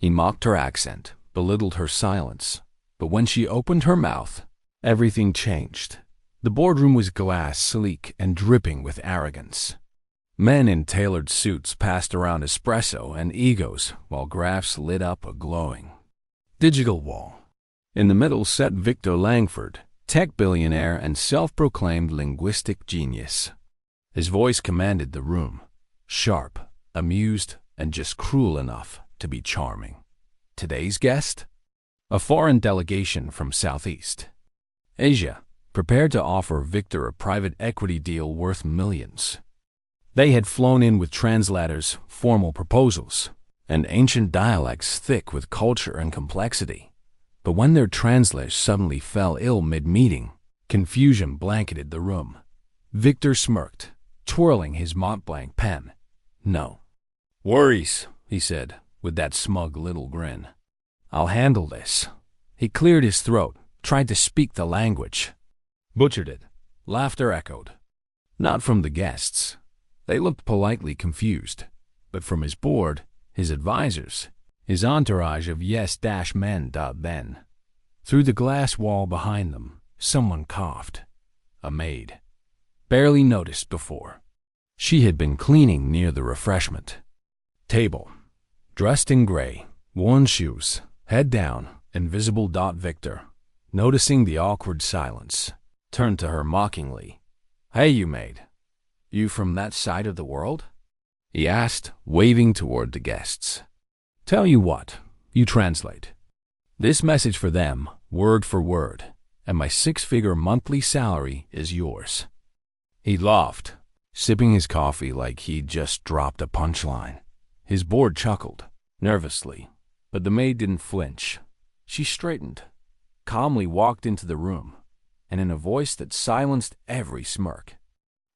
He mocked her accent, belittled her silence. But when she opened her mouth, everything changed. The boardroom was glass, sleek, and dripping with arrogance. Men in tailored suits passed around espresso and egos while graphs lit up a glowing digital wall. In the middle sat Victor Langford, tech billionaire and self-proclaimed linguistic genius. His voice commanded the room, sharp, amused, and just cruel enough to be charming. Today's guest? A foreign delegation from Southeast Asia, prepared to offer Victor a private equity deal worth millions. They had flown in with translators, formal proposals, and ancient dialects thick with culture and complexity. But when their translators suddenly fell ill mid-meeting, confusion blanketed the room. Victor smirked, twirling his Montblanc pen. "No worries," he said, with that smug little grin. "I'll handle this." He cleared his throat, tried to speak the language. Butchered it. Laughter echoed. Not from the guests. They looked politely confused. But from his board, his advisors, his entourage of yes-men. Then, through the glass wall behind them, someone coughed. A maid. Barely noticed before. She had been cleaning near the refreshment table. Dressed in gray, worn shoes, head down, invisible. Victor, noticing the awkward silence, turned to her mockingly. "Hey, you maid. You from that side of the world?" he asked, waving toward the guests. "Tell you what, you translate this message for them, word for word, and my six-figure monthly salary is yours." He laughed, sipping his coffee like he'd just dropped a punchline. His board chuckled, nervously, but the maid didn't flinch. She straightened, calmly walked into the room, and in a voice that silenced every smirk,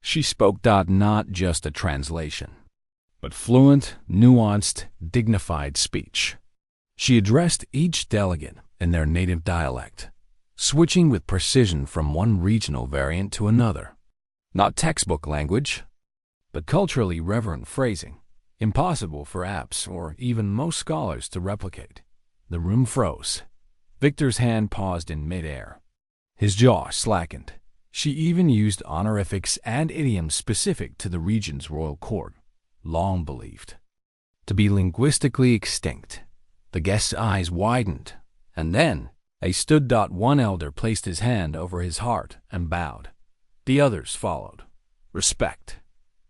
she spoke. Not just a translation, but fluent, nuanced, dignified speech. She addressed each delegate in their native dialect, switching with precision from one regional variant to another. Not textbook language, but culturally reverent phrasing, impossible for apps or even most scholars to replicate. The room froze. Victor's hand paused in midair. His jaw slackened. She even used honorifics and idioms specific to the region's royal court, long believed to be linguistically extinct. The guest's eyes widened, and then they stood. One elder placed his hand over his heart and bowed. The others followed. Respect.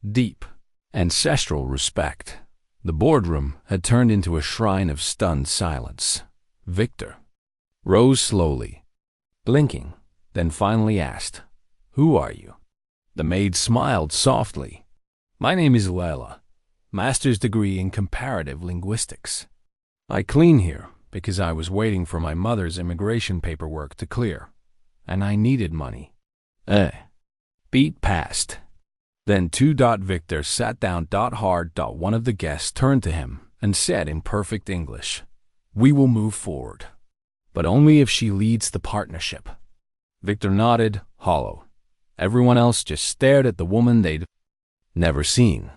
Deep, ancestral respect. The boardroom had turned into a shrine of stunned silence. Victor rose slowly, blinking, then finally asked, "Who are you?" The maid smiled softly. "My name is Layla, master's degree in comparative linguistics. I clean here because I was waiting for my mother's immigration paperwork to clear, and I needed money." Beat passed. Then Victor sat down. Hard. One of the guests turned to him and said in perfect English, "We will move forward, but only if she leads the partnership." Victor nodded, hollow. Everyone else just stared at the woman they'd never seen,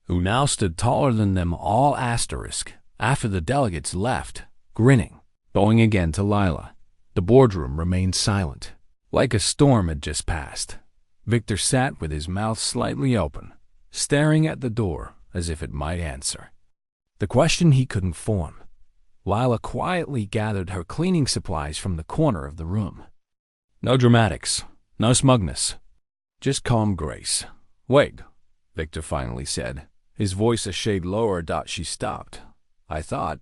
who now stood taller than them all. After the delegates left, grinning, bowing again to Lila, the boardroom remained silent, like a storm had just passed. Victor sat with his mouth slightly open, staring at the door as if it might answer the question he couldn't form. Lila quietly gathered her cleaning supplies from the corner of the room. No dramatics, no smugness, just calm grace. "Wait," Victor finally said, his voice a shade lower. She stopped. "I thought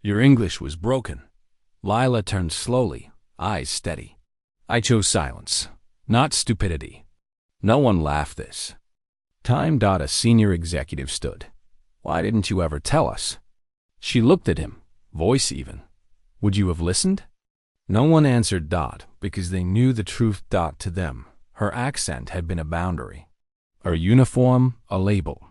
your English was broken." Lila turned slowly, eyes steady. "I chose silence, not stupidity." No one laughed this time. A senior executive stood. "Why didn't you ever tell us?" She looked at him, voice even. "Would you have listened?" No one answered. Because they knew the truth. To them, her accent had been a boundary, her uniform a label,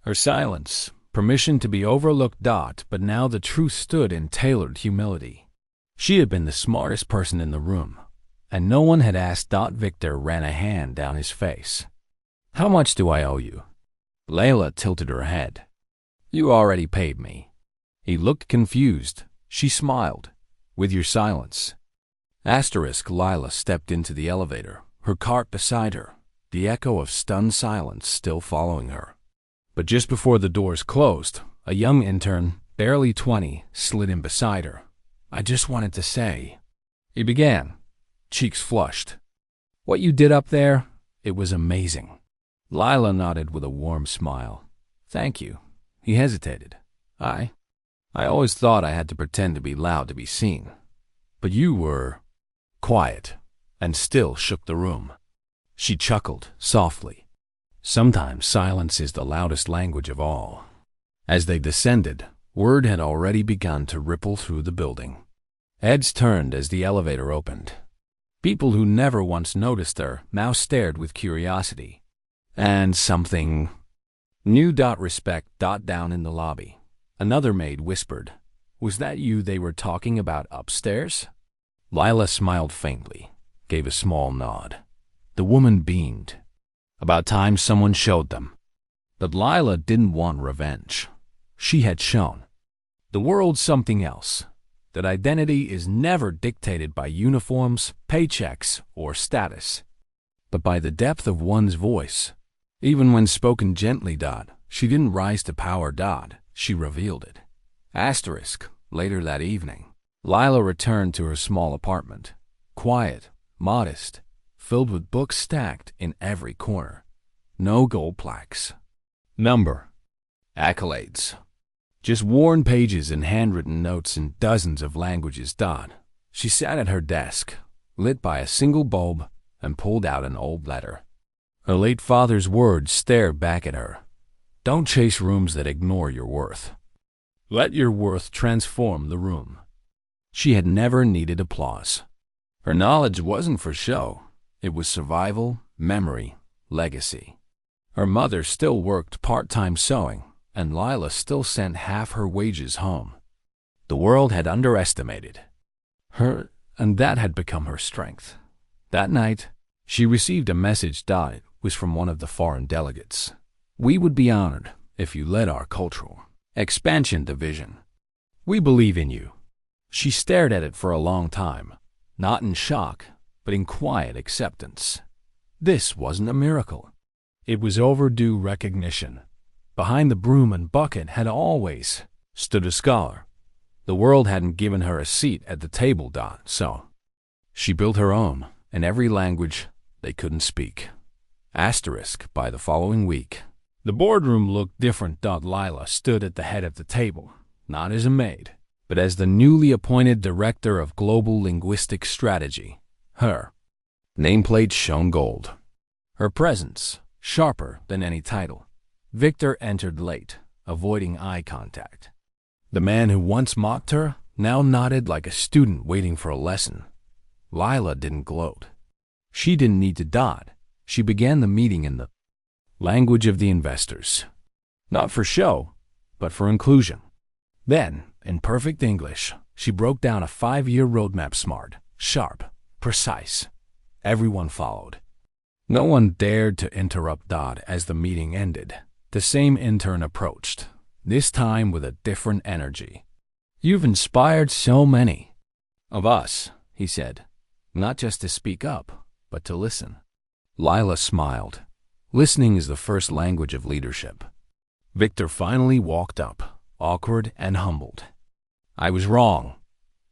her silence permission to be overlooked. But now the truth stood in tailored humility. She had been the smartest person in the room, and no one had asked. Victor ran a hand down his face. "How much do I owe you?" Layla tilted her head. "You already paid me." He looked confused. She smiled. With your silence. Asterisk Lila stepped into the elevator, her cart beside her, the echo of stunned silence still following her. But just before the doors closed, a young intern, barely 20, slid in beside her. I just wanted to say, he began, cheeks flushed. What you did up there, it was amazing. Lila nodded with a warm smile. Thank you. He hesitated. I always thought I had to pretend to be loud to be seen. But you were quiet and still shook the room. She chuckled softly. Sometimes silence is the loudest language of all. As they descended, word had already begun to ripple through the building. Heads turned as the elevator opened. People who never once noticed her now stared with curiosity. And something new. Respect. Down in the lobby. Another maid whispered, Was that you they were talking about upstairs? Lila smiled faintly, gave a small nod. The woman beamed. About time someone showed them. But Lila didn't want revenge. She had shown the world something else. That identity is never dictated by uniforms, paychecks, or status, but by the depth of one's voice. Even when spoken gently. She didn't rise to power. She revealed it. Asterisk. Later that evening, Lila returned to her small apartment. Quiet, modest, filled with books stacked in every corner. No gold plaques. Number. Accolades. Just worn pages and handwritten notes in dozens of languages. She sat at her desk, lit by a single bulb, and pulled out an old letter. Her late father's words stared back at her. Don't chase rooms that ignore your worth. Let your worth transform the room. She had never needed applause. Her knowledge wasn't for show. It was survival, memory, legacy. Her mother still worked part-time sewing, and Lila still sent half her wages home. The world had underestimated her, and that had become her strength. That night, she received a message. It was from one of the foreign delegates. We would be honored if you led our cultural expansion division. We believe in you. She stared at it for a long time, not in shock, but in quiet acceptance. This wasn't a miracle. It was overdue recognition. Behind the broom and bucket had always stood a scholar. The world hadn't given her a seat at the table. So she built her own in every language they couldn't speak. Asterisk. By the following week, the boardroom looked different. Lila stood at the head of the table, not as a maid, but as the newly appointed director of global linguistic strategy. Her nameplate shone gold. Her presence sharper than any title. Victor entered late, avoiding eye contact. The man who once mocked her now nodded like a student waiting for a lesson. Lila didn't gloat. She didn't need to dot. She began the meeting in the language of the investors. Not for show, but for inclusion. Then, in perfect English, she broke down a 5-year roadmap. Smart, sharp, precise. Everyone followed. No one dared to interrupt. As the meeting ended, the same intern approached, this time with a different energy. You've inspired so many of us, he said, not just to speak up, but to listen. Lila smiled. Listening is the first language of leadership. Victor finally walked up, awkward and humbled. I was wrong.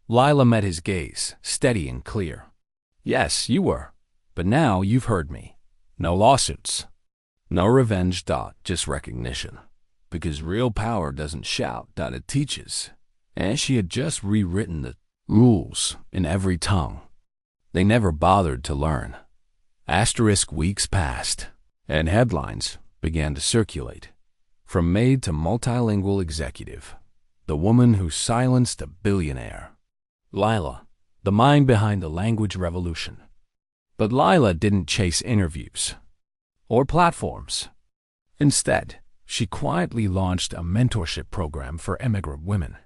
Lila met his gaze, steady and clear. Yes, you were, but now you've heard me. No lawsuits. No revenge. Just recognition. Because real power doesn't shout. It teaches. And she had just rewritten the rules in every tongue. They never bothered to learn. Asterisk. Weeks passed, and headlines began to circulate. From maid to multilingual executive, the woman who silenced a billionaire. Lila, the mind behind the language revolution. But Lila didn't chase interviews or platforms. Instead, she quietly launched a mentorship program for immigrant women,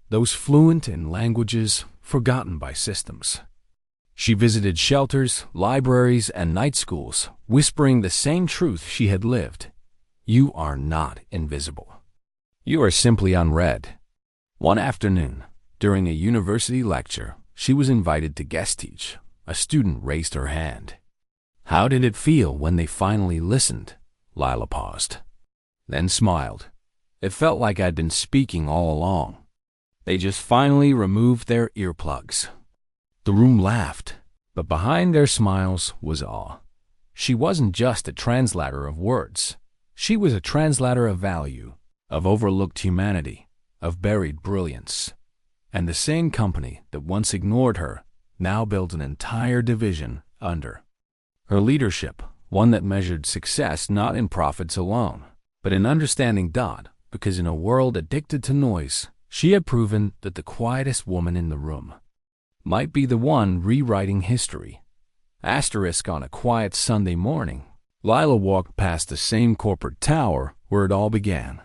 those fluent in languages forgotten by systems. She visited shelters, libraries, and night schools, whispering the same truth she had lived. You are not invisible. You are simply unread. One afternoon, during a university lecture, she was invited to guest teach. A student raised her hand. How did it feel when they finally listened? Lila paused, then smiled. It felt like I'd been speaking all along. They just finally removed their earplugs. The room laughed, but behind their smiles was awe. She wasn't just a translator of words. She was a translator of value, of overlooked humanity, of buried brilliance. And the same company that once ignored her now built an entire division under her leadership, one that measured success not in profits alone, but in understanding dot, because in a world addicted to noise, she had proven that the quietest woman in the room might be the one rewriting history. Asterisk on a quiet Sunday morning, Lila walked past the same corporate tower where it all began.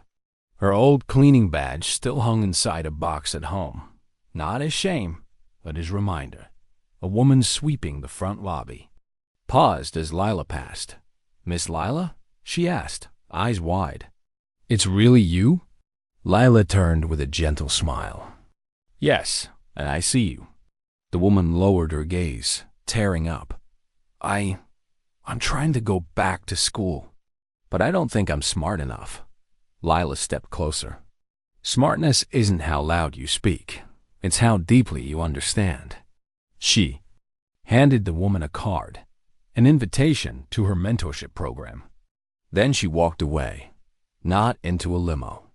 Her old cleaning badge still hung inside a box at home. Not as shame, but as reminder. A woman sweeping the front lobby paused as Lila passed. "Miss Lila?" she asked, eyes wide. "It's really you?" Lila turned with a gentle smile. "Yes, and I see you." The woman lowered her gaze, tearing up. I'm trying to go back to school, but I don't think I'm smart enough." Lila stepped closer. "Smartness isn't how loud you speak. It's how deeply you understand." She handed the woman a card, an invitation to her mentorship program. Then she walked away, not into a limo,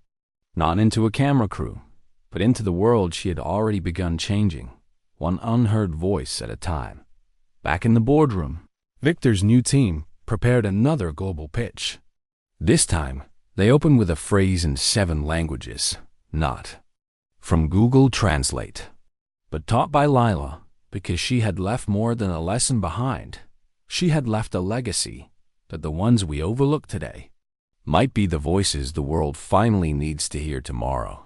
not into a camera crew, but into the world she had already begun changing, one unheard voice at a time. Back in the boardroom, Victor's new team prepared another global pitch. This time, they opened with a phrase in 7 languages, not from Google Translate, but taught by Lila because she had left more than a lesson behind. She had left a legacy that the ones we overlook today might be the voices the world finally needs to hear tomorrow.